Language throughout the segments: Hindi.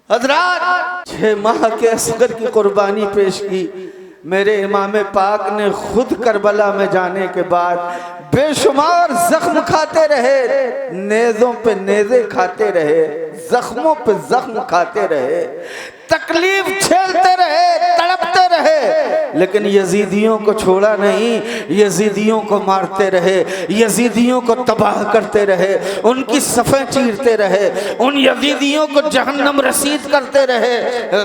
हज़रात 6 माह के असगर की कुर्बानी पेश की। मेरे इमाम पाक ने खुद करबला में जाने के बाद बेशुमार जख्म खाते रहे, नेज़ों पे नेज़े खाते रहे, जख्मों पे जख्म खाते रहे, तकलीफ झेलते रहे, तड़पते रहे, लेकिन यजीदियों को छोड़ा नहीं। यजीदियों को मारते रहे, यजीदियों को तबाह करते रहे, उनकी सफ़ें चीरते रहे, उन यजीदियों को जहन्नम रसीद करते रहे।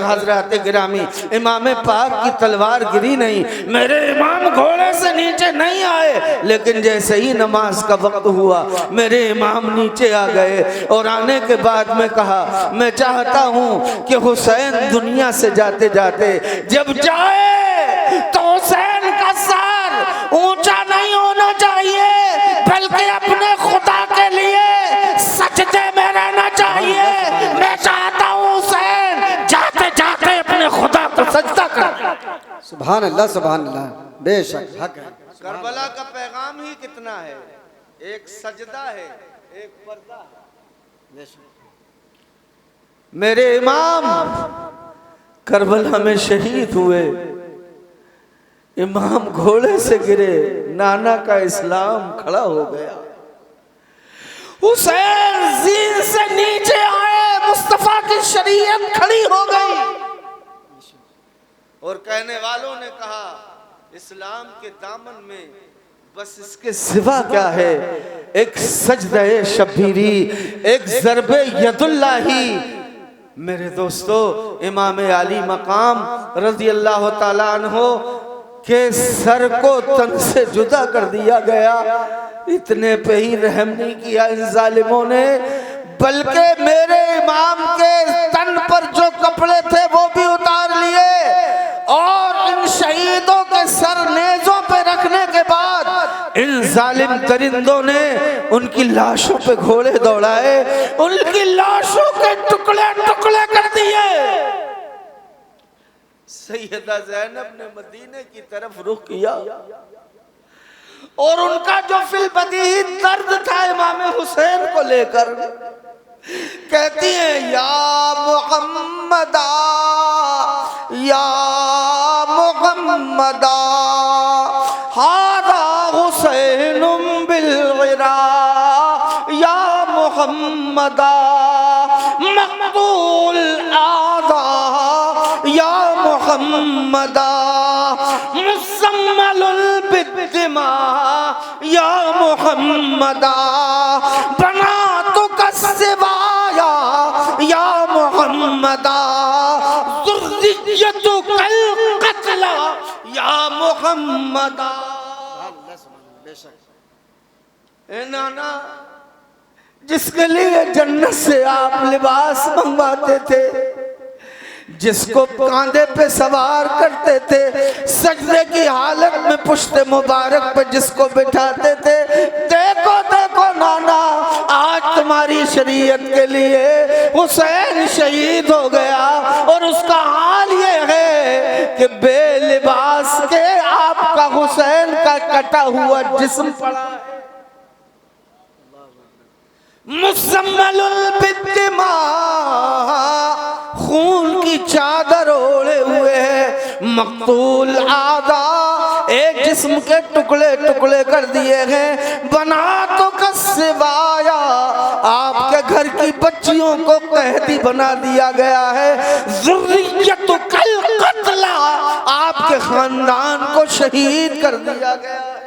हज़रात गिरामी, इमाम पाक की तलवार गिरी नहीं, मेरे इमाम घोड़े से नीचे नहीं आए, लेकिन जैसे ही नमाज का वक्त हुआ मेरे इमाम नीचे आ गए। और आने के बाद में कहा, मैं चाहता हूँ कि हुसैन दुनिया से जाते जाते जब जाए तो हुसैन का सर ऊंचा नहीं होना चाहिए, बल्कि अपने खुदा के लिए सजदे में रहना चाहिए। मैं चाहता हूँ हुसैन जाते जाते अपने खुदा को सजदा कर। सुभान अल्लाह, सुभान अल्लाह, बेशक हक है। करबला का पैगाम ही कितना है, एक सजदा है, एक पर्दा है। बेशक मेरे इमाम करबला में शहीद हुए, इमाम घोड़े से गिरे, नाना का इस्लाम खड़ा हो गया। हुसैन जीन से नीचे आए, मुस्तफा की शरीयत खड़ी हो गई। और कहने वालों ने कहा, इस्लाम के दामन में बस इसके सिवा क्या है, एक सजदे शबीरी, एक ज़रबे यदुल्लाही। मेरे दोस्तों, इमाम आली मकाम रज़ी अल्लाह ताला अन्हो के सर को तन से जुदा कर दिया गया। इतने पे ही रहम नहीं किया इन जालिमों ने, बल्कि मेरे इमाम के तन पर जो कपड़े थे वो भी उतार लिए, और इन शहीदों के सर नेज़ों पे रखने के बाद इन जालिम दरिंदों ने उनकी लाशों पे घोड़े दौड़ाए, उनकी लाशों के टुकड़े टुकड़े कर दिए। सैयदा ज़ैनब ने मदीने की तरफ रुख किया, और उनका जो फिल बदीही दर्द था इमाम हुसैन को लेकर, कहती है, या मुहम्मदा, या मुहम्मदा, हादा हुसैनुम बिलगिरा, या मुहम्मदा मक़तूल आदा, या मुहम्मदा मुज़म्मलुल बिद्दिमा, या मुहम्मदा बना तो कस्सिवाया, या मुहम्मदा ज़ुर्रिय्यतु कल क़त्ला, या मुहम्मदा। ए नाना, जिसके लिए जन्नत से आप लिबास मंगवाते थे, जिसको कांधे पे सवार करते थे, सजदे की हालत में पुश्ते मुबारक पे जिसको बिठाते थे, देखो देखो नाना, आज तुम्हारी शरीयत के लिए हुसैन शहीद हो गया, और उसका हाल ये है कि बेलिबास के आपका हुसैन का कटा हुआ जिस्म पड़ा है, मुज़म्मलुल बिद्दिमा, खून की चादर ओढ़े हुए है, मक़तूल आदा, एक जिस्म के टुकड़े टुकड़े कर दिए हैं, बना तो कस्सिवाया, आपके घर की बच्चियों को कैदी बना दिया गया है, ज़ुर्रिय्यतु कल क़त्ला, आपके खानदान को शहीद कर दिया गया है।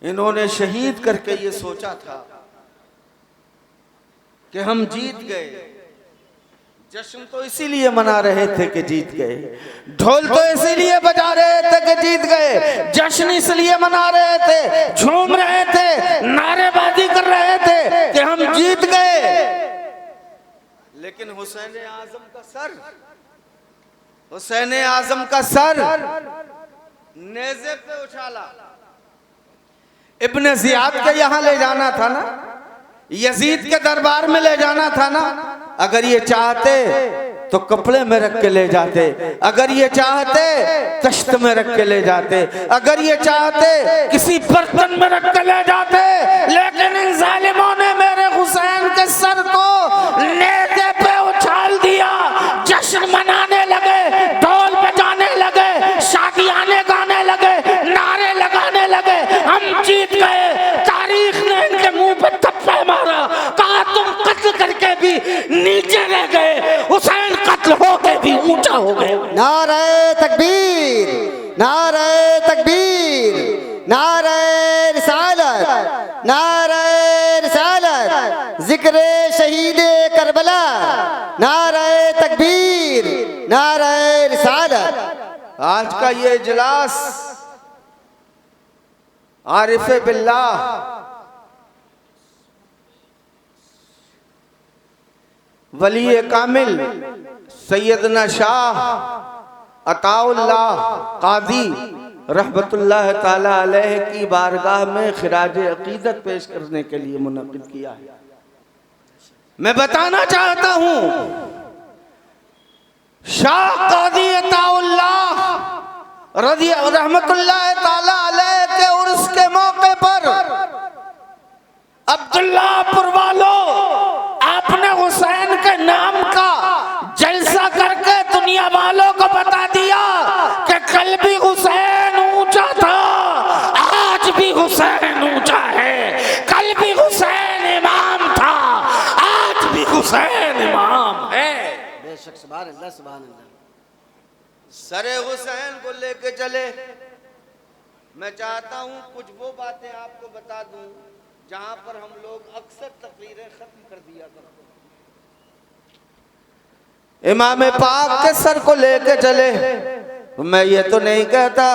इन्होंने शहीद करके ये सोचा था कि हम जीत गए। जश्न तो इसीलिए मना रहे थे कि जीत गए, ढोल तो इसीलिए बजा रहे थे कि जीत गए, जश्न इसलिए मना रहे थे, झूम रहे थे, नारेबाजी कर रहे थे कि हम जीत गए। लेकिन हुसैन आजम का सर, हुसैन आजम का सर नेज़े पे उछाला। इब्ने ज़ियाद के यहाँ ले जाना था ना, यजीद के दरबार में ले जाना था ना। अगर ये चाहते तो कपड़े में रख के ले जाते, अगर ये चाहते तश्त में रख के ले जाते, अगर ये चाहते किसी बर्तन में रख के ले जाते, लेकिन इन जालिमों ने मेरे हुसैन के सर को नेज़े पे उछाल दिया। जश्न मनाने लगे, ढोल बजाने लगे, शादियाने गाने लगे, नारे लगाने लगे, हम जीत गए। तारीख ने इनके मुंह पे थप्पड़ मारा, कहा तुम कत्ल करके भी नीचे रह गए, हुसैन कत्ल होके भी ऊंचा हो गए। नारे तकबीर, नारे तकबीर, नारे रिसालत, नारे रिसालत, जिक्र शहीदे करबला, नारे तकबीर, नारे रिसालत। आज का ये इजलास आरिफे बिल्लाह, वली कामिल सैयदना शाह अताउल्लाह कादी रहमतुल्लाह ताला अलैह की बारगाह में खिराज अकीदत पेश करने के लिए मुनक़िद किया है। मैं बताना चाहता हूँ, शाह कादी अताउल्लाह रज़ी रहमतुल्लाह ताला अलैह के उर्स के मौके पर अब्दुल्लाहपुर वालों, आपने हुसैन के नाम का जलसा करके दुनिया वालों को बता दिया कि कल भी हुसैन ऊंचा था, आज भी हुसैन ऊंचा है, कल भी हुसैन इमाम था, आज भी हुसैन इमाम है। बेशक, सुभान अल्लाह, सुभान अल्लाह। सरे हुसैन को लेके चले। मैं चाहता हूं कुछ वो बातें आपको बता दूं जहां पर हम लोग अक्सर तकरीरें खत्म कर दिया करते। इमाम पाक के सर को लेके चले। मैं ये तो नहीं कहता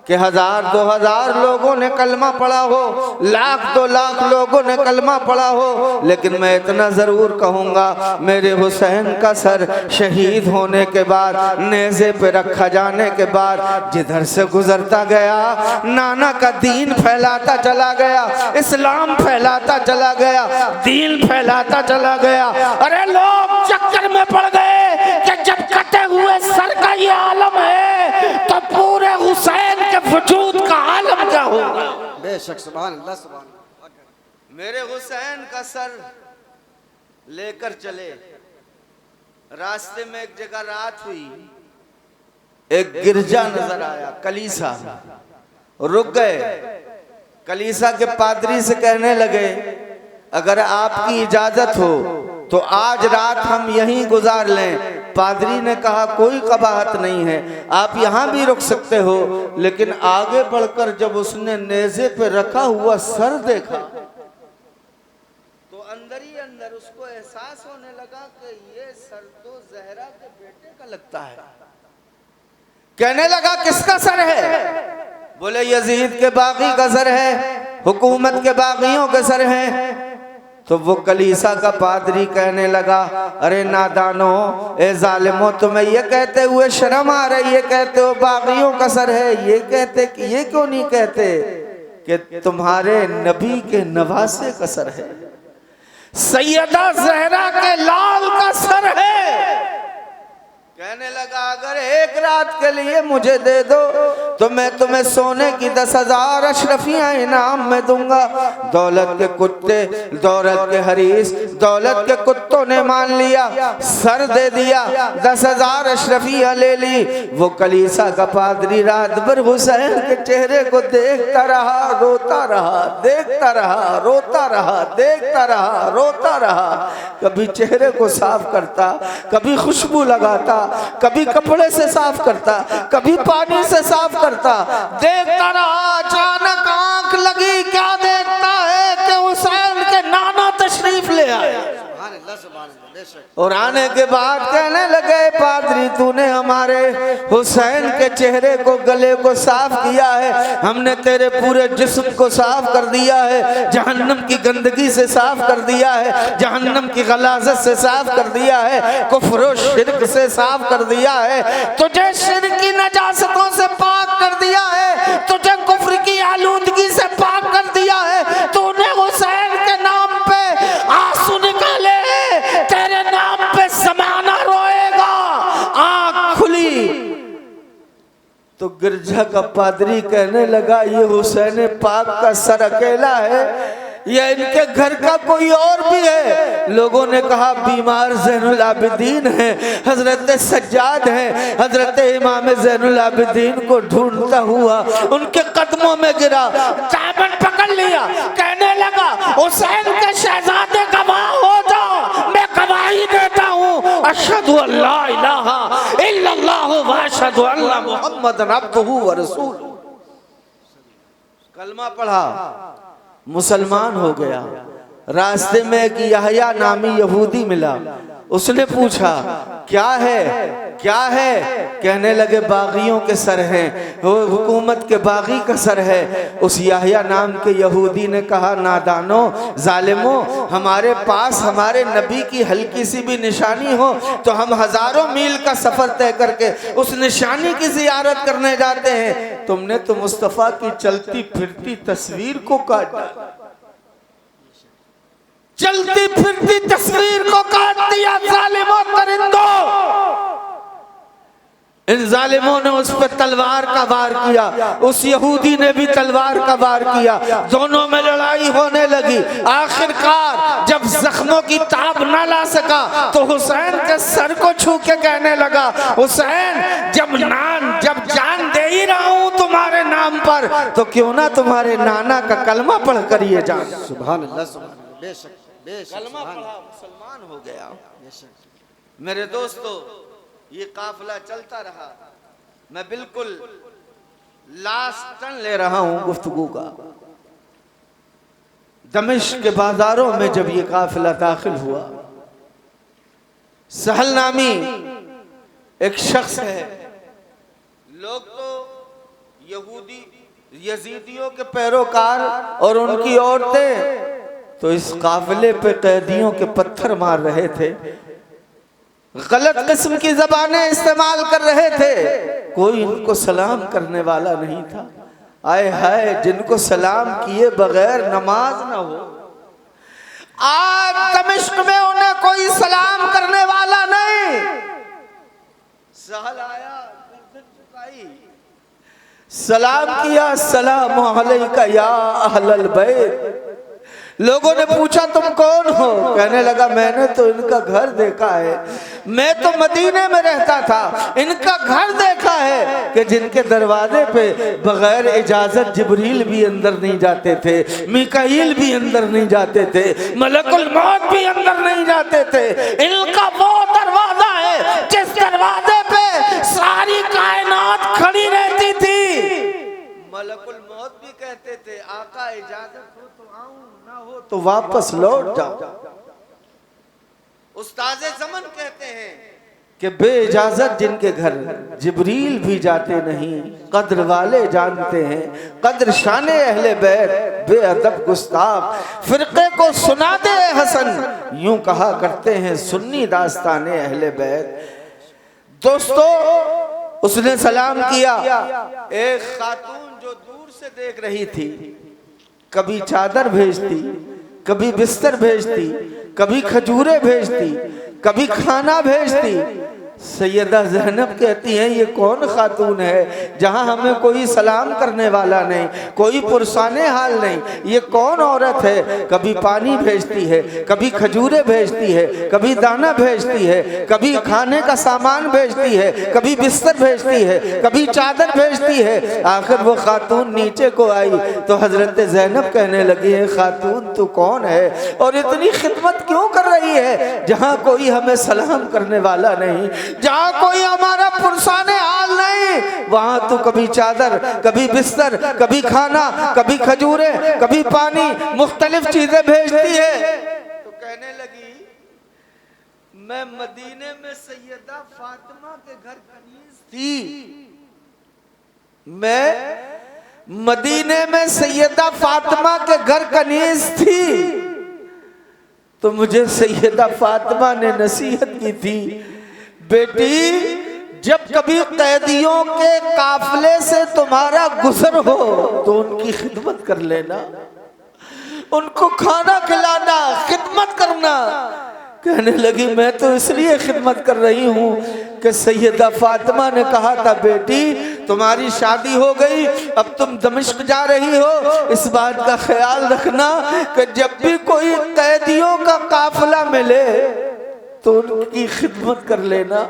कि 1000-2000 लोगों ने कलमा पढ़ा हो, 1,00,000-2 लाख लोगों ने कलमा पढ़ा हो, लेकिन मैं इतना जरूर कहूँगा, मेरे हुसैन का सर शहीद होने के बाद, नेज़े पे रखा जाने के बाद, जिधर से गुजरता गया, नाना का दीन फैलाता चला गया, इस्लाम फैलाता चला गया, दीन फैलाता चला गया। अरे लोग चक्कर में पड़ गए कि जब कटे हुए सर का ये आलम है तो पूरे हुसैन के वजूद का आलम क्या होगा। बेशक, सुभान अल्लाह, सुभान अल्लाह। मेरे हुसैन का सर लेकर चले। रास्ते में एक जगह रात हुई, एक गिरजा नजर आया, कलीसा। रुक गए, कलीसा के पादरी से कहने लगे, अगर आपकी इजाजत हो तो आज रात हम यहीं गुजार लें। पादरी ने कहा, कोई कबाहत नहीं है, आप यहाँ भी रुक सकते हो। लेकिन आगे बढ़कर जब उसने नेज़े पे रखा हुआ सर देखा तो अंदर ही अंदर उसको एहसास होने लगा कि ये सर तो ज़हरा के बेटे का लगता है। कहने लगा, किसका सर है? बोले, यजीद के बागी का सर है, हुकूमत के बागियों के सर हैं। तो वो कलीसा का पादरी कहने लगा, अरे नादानो, ए जालिमो, तुम्हें ये कहते हुए शर्म आ रही है? कहते हो बागियों का सर है, ये कहते कि ये क्यों नहीं कहते कि तुम्हारे नबी के नवासे का सर है, सैयदा ज़हरा के लाल का सर है। कहने लगा, अगर एक रात के लिए मुझे दे दो तो मैं तुम्हें सोने की 10,000 अशरफियाँ इनाम में दूंगा। दौलत के कुत्ते, दौलत के हरीस, दौलत के कुत्तों ने मान लिया, सर दे दिया, 10,000 अशरफियाँ ले ली। वो कलीसा का पादरी रात भर हुसैन के चेहरे को देखता रहा, रोता रहा, देखता रहा, रोता रहा, देखता रहा, रोता रहा। कभी चेहरे को साफ करता, कभी खुशबू लगाता, कभी कपड़े से साफ करता, कभी पानी से साफ करता, देखता रहा। अचानक आंख लगी, क्या देखता है कि हुसैन के नाना तशरीफ ले आए। और आने के बाद कहने लगे, पादरी, तूने हमारे हुसैन के चेहरे को, गले को साफ किया है, हमने तेरे पूरे जिस्म को साफ कर दिया है, जहन्नम की गंदगी से साफ कर दिया है, जहन्नम की गलाजत से साफ कर दिया है, कुफ्र और शिर्क से साफ कर दिया है, तुझे शिर्क की नजासतों से पाक कर दिया है, तुझे कुफ्र की आलूदगी से पाक कर दिया है। तूने हुसैन के नाम पे आंसू निकाले, तेरे नाम पे ज़माना रोएगा। गिरजा का पादरी कहने लगा ये हुसैन पाक का सर अकेला है या इनके घर का कोई और भी है? लोगों ने कहा बीमार ज़ैनुल आबिदीन है, हजरत सज्जाद है। हजरत इमाम ज़ैनुल आबिदीन को ढूंढता हुआ उनके कदमों में गिरा, दामन पकड़ लिया, कहने लगा हुसैन के शहजादे गवाह हो जाओ, मैं गवाही देता हूँ अशहदु अल्ला इलाहा इल्लल्लाह व अशहदु अन्ना मुहम्मदन अब्दुहु व रसूलुहु। कलमा पढ़ा, मुसलमान हो गया। रास्ते में एक यहया नामी यहूदी मिला, उसने पूछा क्या है क्या है? कहने लगे बागियों के सर हैं, वो हुकूमत के बागी का सर है। उस यहया नाम के यहूदी ने कहा नादानो जालिमो, हमारे पास हमारे नबी की हल्की सी भी निशानी हो तो हम हजारों मील का सफर तय करके उस निशानी की जियारत करने जाते हैं, तुमने तो मुस्तफ़ा की चलती फिरती तस्वीर को काट डाला, चलती फिरती तस्वीर को काट दिया जालिमों परिंदों। इन जालिमों ने उस पर तलवार का वार किया, उस यहूदी ने भी तलवार का वार किया, दोनों में लड़ाई होने लगी। आखिरकार जब जख्मों की ताब न ला सका तो हुसैन के सर को छू के कहने लगा हुसैन जब जान दे ही रहा हूं तुम्हारे नाम पर तो क्यों ना तुम्हारे नाना का कलमा पढ़ कर ये जान। सुभान अल्लाह, सुभान अल्लाह, बेशक कलमा पढ़ा, मुसलमान हो गया। मेरे दोस्तों, ये काफिला चलता रहा। मैं बिल्कुल लास्ट टर्न ले रहा हूं गुफ्तगू का। दमिश्क के बाजारों में जब ये काफिला दाखिल हुआ, सहल नामी एक शख्स है, लोग तो यहूदी यजीदियों के पैरोकार और उनकी औरतें तो इस काफिले पे कैदियों के पत्थर मार रहे थे, गलत किस्म की जबानें इस्तेमाल कर रहे थे, कोई उनको सलाम करने वाला नहीं था। आए हाय, जिनको सलाम किए बगैर नमाज ना हो। आज दमिश्क में उन्हें कोई सलाम करने वाला नहीं। सहल आया, सलाम किया, सलाम अलैका या अहलल बैत। लोगों ने पूछा तुम कौन हो? कहने लगा मैंने तो इनका घर देखा है, मैं तो मदीने में रहता था, इनका घर देखा है कि जिनके दरवाजे पे बगैर इजाजत जिब्रील भी अंदर नहीं जाते थे, मिकाईल भी अंदर नहीं जाते थे, मलकुल मौत भी अंदर नहीं जाते थे। इनका वो दरवाजा है जिस दरवाजे पे सारी कायनात खड़ी रहती थी। मलकुल मौत भी कहते थे आका इजाजत हो तो आऊं, ना हो तो वापस लौट जाओ। उस्ताज़े ज़मन कहते हैं कि बेइजाजत जिनके घर जिब्रील भी जाते नहीं, कद्र वाले जानते हैं, कद्र शाने अहले बैत, बेअदब गुस्ताख फिरके को सुना दे हसन, यूं कहा करते हैं सुन्नी दास्ताने अहले बैत। दोस्तों, उसने सलाम किया। एक खातून जो दूर से देख रही थी, कभी चादर भेजती, कभी बिस्तर भेजती, कभी खजूरें भेजती, कभी खाना भेजती। सैयदा ज़ैनब कहती हैं ये कौन खातून है जहां हमें कोई सलाम करने वाला नहीं, कोई पुरसाने हाल नहीं, ये कौन औरत है? कभी पानी भेजती है, कभी खजूरें भेजती है, कभी दाना भेजती है, कभी खाने का सामान भेजती है, कभी बिस्तर भेजती है, कभी चादर भेजती है। आखिर वो खातून नीचे को आई तो हजरत ज़ैनब कहने लगी है खातून तू कौन है और इतनी खिदमत क्यों कर रही है जहाँ कोई हमें सलाम करने वाला नहीं, जहाँ कोई हमारा पुरसाने हाल नहीं, वहां तो कभी चादर, कभी बिस्तर, कभी खाना, कभी खजूरें, कभी पानी, मुख्तलिफ चीजें भेजती है। तो कहने लगी मैं मदीने में सैयदा फातिमा के घर कनीज थी, मैं मदीने में सैयदा फातिमा के घर कनीज थी, तो मुझे सैयदा फातिमा ने नसीहत की थी बेटी जब कभी कैदियों के काफिले से तुम्हारा गुजर हो तो उनकी खिदमत कर लेना, उनको खाना खिलाना, खिदमत करना। कहने लगी मैं तो इसलिए खिदमत कर रही हूँ कि सैयदा फातिमा ने कहा था बेटी तुम्हारी शादी हो गई, अब तुम दमिश्क जा रही हो। इस बात का ख्याल रखना कि जब भी कोई कैदियों का काफिला मिले तो उनकी खिदमत कर लेना।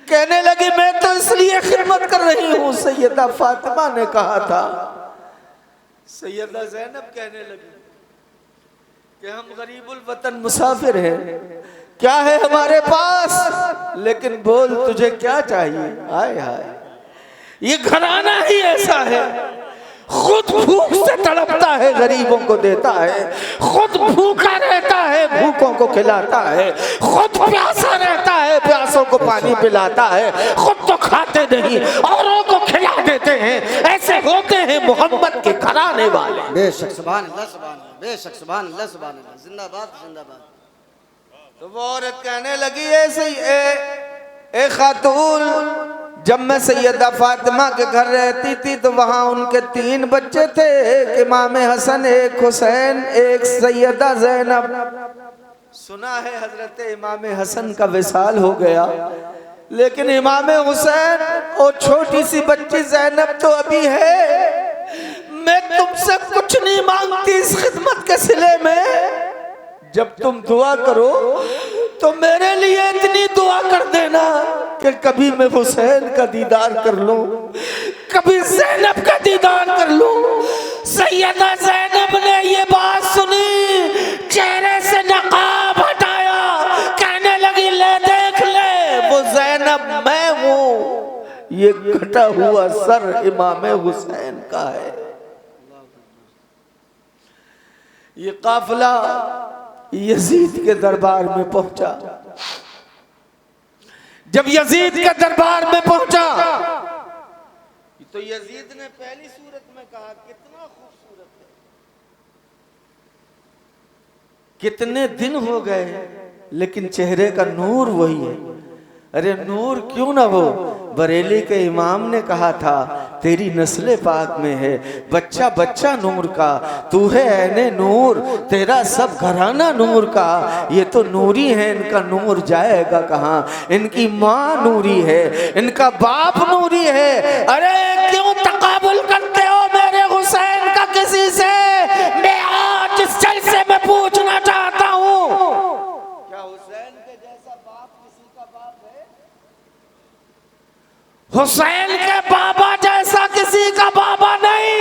कहने लगी मैं तो इसलिए खिदमत कर रही हूँ, सैयदा फातिमा ने कहा था। सैयदा ज़ैनब कहने लगी कि हम गरीबुल वतन मुसाफिर हैं, क्या है हमारे पास, लेकिन बोल तुझे क्या चाहिए। हाय हाय, ये घराना ही ऐसा है, खुद भूख से तड़पता है, गरीबों को देता है, खुद भूखा रहता है, भूखों को खिलाता है, खुद प्यासा रहता है, प्यासों को पानी पिलाता है, खुद तो खाते नहीं औरों को खिला देते हैं। ऐसे होते हैं मोहम्मद के घराने वाले। बेशक सुभान अल्लाह, सुभान अल्लाह, बेशक सुभान अल्लाह, सुभान अल्लाह, जिंदाबाद जिंदाबाद। तो वो औरत कहने लगी ऐसे ए खातून, जब मैं सैयदा फातिमा के घर रहती थी तो वहाँ उनके 3 बच्चे थे, एक इमाम हसन, एक हुसैन, एक सैयदा ज़ैनब। सुना है हजरत इमाम हसन का विसाल हो गया, लेकिन इमाम हुसैन और छोटी सी बच्ची ज़ैनब तो अभी है। मैं तुमसे कुछ नहीं मांगती इस खिदमत के सिले में, जब तुम दुआ करो तो मेरे लिए इतनी दुआ कर देना कि कभी मैं हुसैन का दीदार कर लूं, कभी ज़ैनब का दीदार कर लूं। सैयदा ज़ैनब ने ये बात सुनी, चेहरे से नकाब हटाया, कहने लगी ले देख ले, वो ज़ैनब मैं हूँ, ये कटा हुआ सर इमाम हुसैन का है। ये काफिला यजीद के दरबार में पहुंचा। जब यजीद के दरबार में पहुंचा तो यजीद ने पहली सूरत में कहा कितना खूबसूरत है, कितने दिन हो गए लेकिन चेहरे का नूर वही है। अरे नूर क्यों ना हो, बरेली के इमाम ने कहा था तेरी नस्ल पाक में है बच्चा बच्चा नूर का, तू है ऐने नूर, तेरा सब घराना नूर का। ये तो नूरी है, इनका नूर जाएगा कहाँ, इनकी माँ नूरी है, इनका बाप नूरी है। अरे क्यों तकाबुल करते हो मेरे हुसैन का किसी से? मैं आज इस जलसे में पूछना चाहता हूँ, क्या हुसैन के जैसा बाप किसी का बाप है? हुसैन के बाबा जैसा किसी का बाबा नहीं,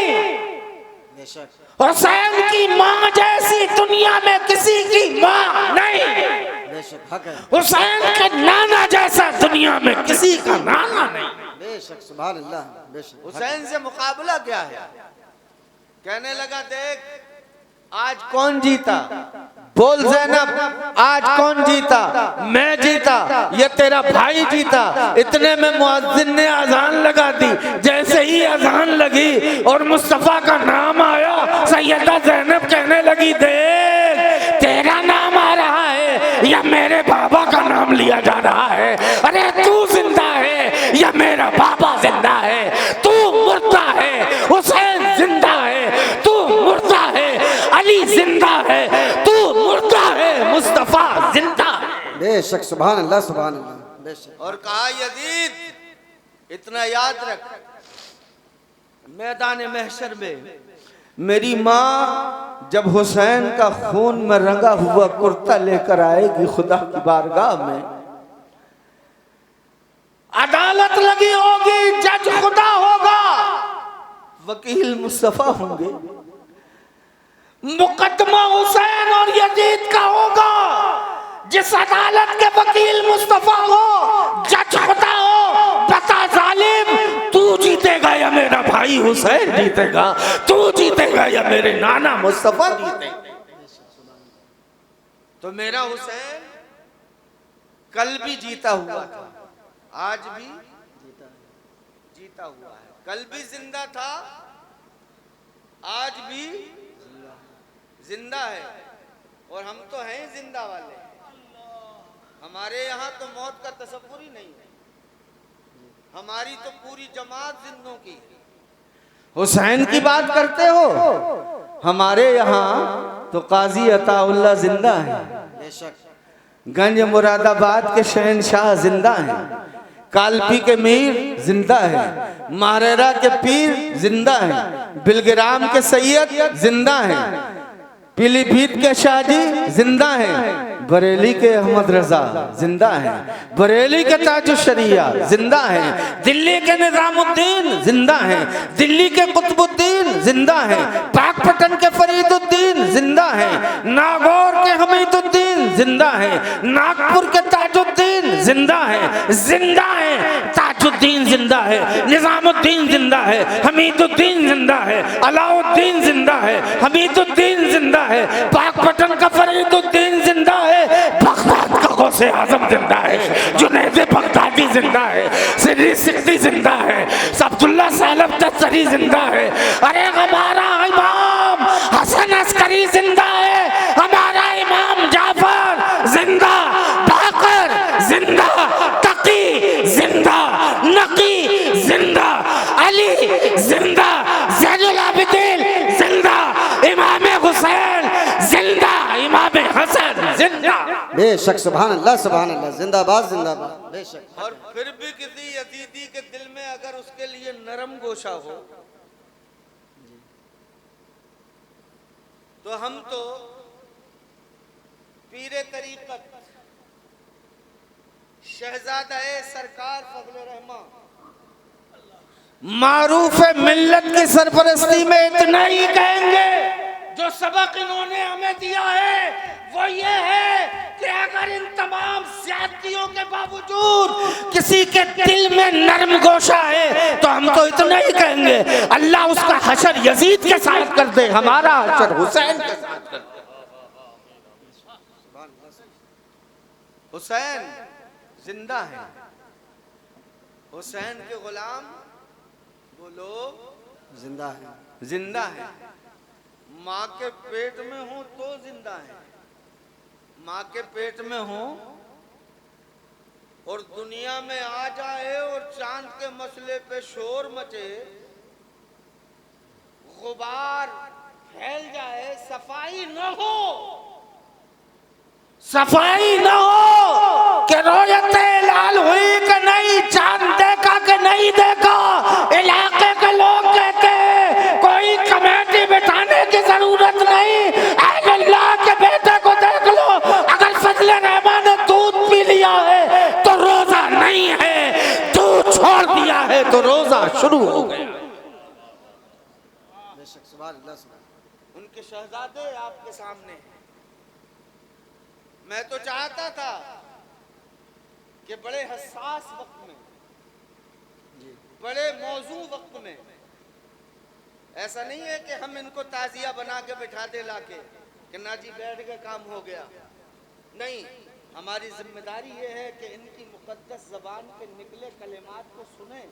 हुसैन की माँ जैसी दुनिया में किसी की माँ नहीं, हुसैन के नाना जैसा दुनिया में किसी का नाना नहीं। बेशक सुभान अल्लाह, बेशक। हुसैन से मुकाबला क्या है? कहने लगा देख आज कौन जीता, बोल ज़ैनब आज कौन जीता? मैं जीता, ये तेरा भाई जीता। इतने में मुअज्जिन ने अजान लगा दी। जैसे ही अजान लगी और मुस्तफा का नाम आया, सैयदा ज़ैनब कहने लगी देख तेरा नाम आ रहा है या मेरे बाबा का नाम लिया जा रहा है? अरे तू जिंदा है या मेरा बाबा जिंदा है? तू मुर्दा है, हुसैन जिंदा है, तू मुर्दा है, अली जिंदा है, तू मुर्दा है, मुस्तफा जिंदा है। बेशक सुभान अल्लाह, सुभान अल्लाह, बेशक। और कहा यजीद इतना याद रख, मैदान महशर में मेरी माँ जब हुसैन का खून में रंगा हुआ कुर्ता लेकर आएगी खुदा की बारगाह में, अदालत लगी होगी, जज खुदा होगा, वकील मुस्तफा होंगे, मुकदमा हुसैन और यजीद का होगा। जिस अदालत के वकील मुस्तफा हो, जज खुदा हो, बता जालिम तू जीतेगा या मेरा भाई हुसैन जीतेगा, तू जीतेगा या मेरे नाना मुस्तफा जीतेगा। तो मेरा हुसैन कल भी जीता हुआ था, आज भी जीता हुआ है, कल भी जिंदा था, आज भी जिंदा है। और हम तो हैं जिंदा वाले, हमारे यहाँ तो मौत का तसव्वुर ही नहीं है, हमारी तो पूरी जमात जिंदों की है। हुसैन की बात करते हो, हमारे यहाँ तो काजी अताउल्लाह जिंदा है, गंज मुरादाबाद के शहनशाह जिंदा हैं, कालपी के मीर जिंदा है, मारेरा के पीर जिंदा है, बिलग्राम के सैयद जिंदा है, पीलीभीत के शाहजी जिंदा है, बरेली के अहमद रजा जिंदा है, बरेली के ताजुशरिया जिंदा है, दिल्ली के निजामुद्दीन जिंदा है, दिल्ली के कुतुबुद्दीन जिंदा है, पाकपटन के फरीदुद्दीन जिंदा है, नागौर के हमीदुद्दीन जिंदा है, नागपुर के ताजुद्दीन जिंदा है, जिंदा है, ताजुद्दीन जिंदा है, निजामुद्दीन जिंदा है, हमीदुद्दीन जिंदा है, अलाउद्दीन जिंदा है, हमीदुद्दीन जिंदा है, पाकपटन का फरीदुद्दीन जिंदा है, बगदाद का गौसे आजम जिंदा है, जुनैद बगदादी जिंदा है, सिद्दी सिद्दी जिंदा है, अब्दुल्ला सालब तस्तरी जिंदा है, अरे हमारा इमाम हसन अस्करी जिंदा है, हमारा इमाम जाफर जिंदा, बाकर जिंदा, तकी जिंदा, नकी जिंदा, अली जिंदा, ज़ैनुल आबिदीन जिंदा, इमाम हुसैन जिंदा, इमाम हसन जिंदा। बेशक सुभान अल्लाह जिंदाबाद जिंदाबाद बेशक। और फिर भी किसी यजीदी के दिल में अगर उसके लिए नरम गोशा हो तो हम तो पीरे तरीकत शहजादा-ए सरकार फजल रहमान मारूफ मिल्लत की सरपरस्ती में इतना ही कहेंगे, जो सबक इन्होंने हमें दिया है वो ये है कि अगर इन तमाम ज्यादतियों के बावजूद किसी के दिल में नरम गोशा है तो हम तो इतना ही कहेंगे, अल्लाह उसका हशर यजीद के साथ कर दे, हमारा हशर हुसैन के साथ कर दे। हुसैन जिंदा है, हुसैन के गुलाम वो लोग जिंदा है, जिंदा है, माँ के पेट में हो तो जिंदा है, माँ के पेट में हो और दुनिया में आ जाए और चांद के मसले पे शोर मचे, गुबार फैल जाए, सफाई न हो, सफाई न हो कि रोयते लाल हुई कि नहीं, चांद देखा कि नहीं देखा, इलाके के लोग कहते हैं कोई कमेटी बिठाने की जरूरत नहीं, अल्लाह के बेटे को देख लो, अगर फजल रहमान ने दूध पी लिया है तो रोजा नहीं है, दूध छोड़ दिया है तो रोजा शुरू हो गया। बेशक सुभान अल्लाह। उनके शहजादे आपके सामने हैं। मैं तो चाहता था कि बड़े हसास वक्त में, बड़े मौजू वक्त में, ऐसा नहीं है कि हम इनको ताजिया बना के बिठा दे लाके कि ना जी बैठ के काम हो गया, नहीं, हमारी जिम्मेदारी ये है कि इनकी मुकद्दस जबान के निकले कलेमात को सुने,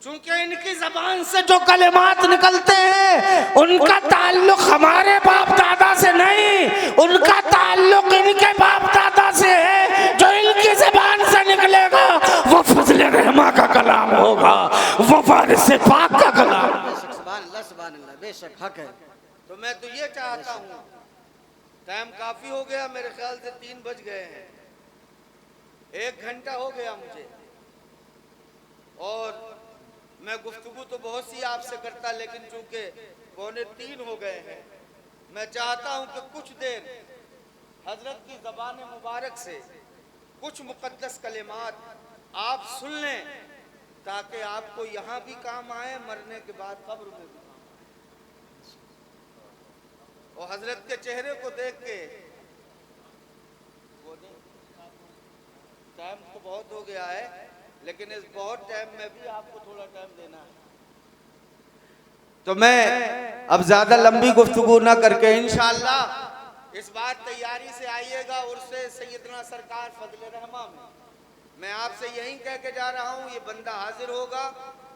चूंकि इनकी जबान से जो कलेमात निकलते हैं उनका ताल्लुक हमारे बाप दादा से नहीं, उनका ताल्लुक इनके बाप दादा से है, जो इनकी जबान से निकलेगा वो फजल रहमा का कलाम होगा, वो वारिस पाक का कलाम। बेशक सुभान अल्लाह बेशक हक है। तो मैं तो ये चाहता हूँ, टाइम काफी हो गया, मेरे ख्याल से 3 बज गए हैं, 1 घंटा हो गया मुझे, और मैं गुफ्तगू तो बहुत सी आपसे करता, लेकिन चूंकि 2:45 हो गए हैं, मैं चाहता हूं कि कुछ देर हजरत की ज़बान मुबारक से कुछ मुक़द्दस कलिमात आप सुन लें, ताकि आपको यहाँ भी काम आए, मरने के बाद कब्र में भी काम आए। और हजरत के चेहरे को देख के, टाइम तो बहुत हो गया है, लेकिन इस बहुत टाइम में भी आपको थोड़ा टाइम देना है, तो मैं अब ज्यादा लंबी गुफ्तगू ना करके इंशाअल्लाह इस बार तैयारी से आइएगा उर्से सैयदना सरकार फजल रहमा में। मैं आपसे यही कह के जा रहा हूँ, ये बंदा हाजिर होगा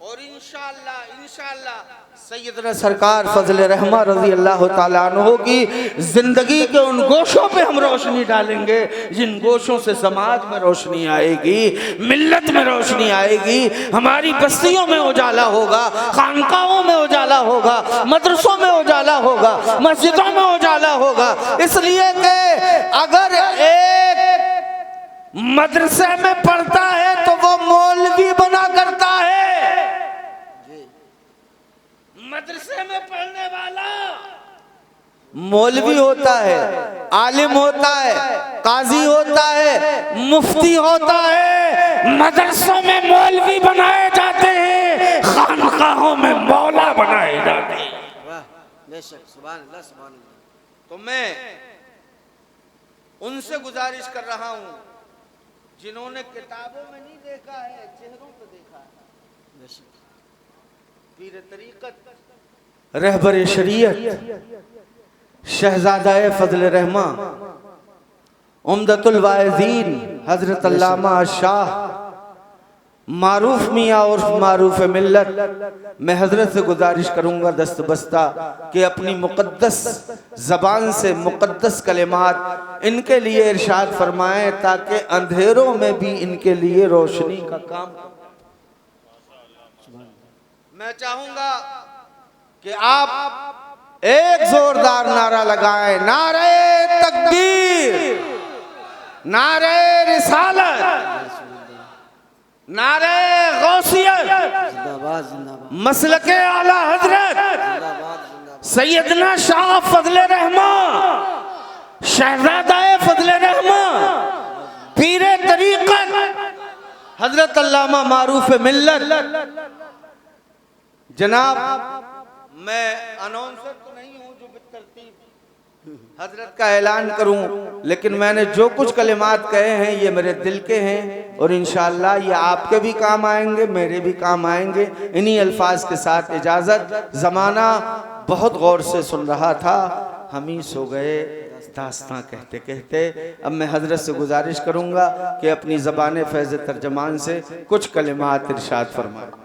और इंशाअल्लाह सैयदना सरकार फजल रहमा रजी अल्लाह ताला अन्हु की जिंदगी के उन गोशों पे हम रोशनी डालेंगे जिन गोशों से समाज में रोशनी आएगी, मिल्लत में रोशनी आएगी, हमारी बस्तियों में उजाला होगा, खानकाहों में उजाला होगा, मदरसों में उजाला होगा, मस्जिदों में उजाला होगा। इसलिए कि अगर एक मदरसे में पढ़ता है तो वो मौलवी बना करता है। मदरसे में पढ़ने वाला मौलवी होता है, आलिम होता है, काजी होता है, मुफ्ती होता है। मदरसों में मौलवी बनाए जाते हैं, खानकाहों में मौला बनाए जाते हैं। वाह बेशक सुभान अल्लाह सुभान अल्लाह। तो मैं उनसे गुजारिश कर रहा हूं जिन्होंने किताबों में नहीं देखा है, चेहरों पे देखा है। बेशक पीर तरीक़त, रहबर शरीयत, शहजादा फजल रहमा, उम्दतुल वाइज़ीन हजरत अल्लामा शाह मारूफ मियाँ और मारूफ मिल्लत, मैं हजरत से गुजारिश करूँगा दस्तबस्ता कि अपनी मुक़द्दस ज़बान से मुक़द्दस कलिमात इनके लिए इरशाद फरमाएं ताकि अंधेरों में भी इनके लिए रोशनी का काम। मैं चाहूँगा कि आप एक जोरदार नारा लगाएं, नारे तकबीर, नारे रिसालत, नारे गौसियत, जिंदाबाद जिंदाबाद, मसलके आला हजरत जिंदाबाद जिंदाबाद, सैयदना शाह फजल रहमा, शहजादा फजल रहमा, पीरे तरीक़त हजरत अल्लामा मारूफ मिल्लत। जनाब मैं अनाउंसर तो नहीं हूँ जो बितरतीब हजरत का ऐलान करूँ, लेकिन मैंने जो कुछ कलिमात कहे हैं ये मेरे दिल के हैं और इंशाअल्लाह ये आपके भी काम आएंगे, मेरे भी काम आएंगे। इन्हीं अल्फाज के साथ इजाज़त। ज़माना बहुत गौर से सुन रहा था, हम ही सो गए दास्तां कहते कहते। अब मैं हजरत से गुजारिश करूँगा कि अपनी ज़बान फैज़ तर्जमान से कुछ कलिमात इरशाद फरमाएं।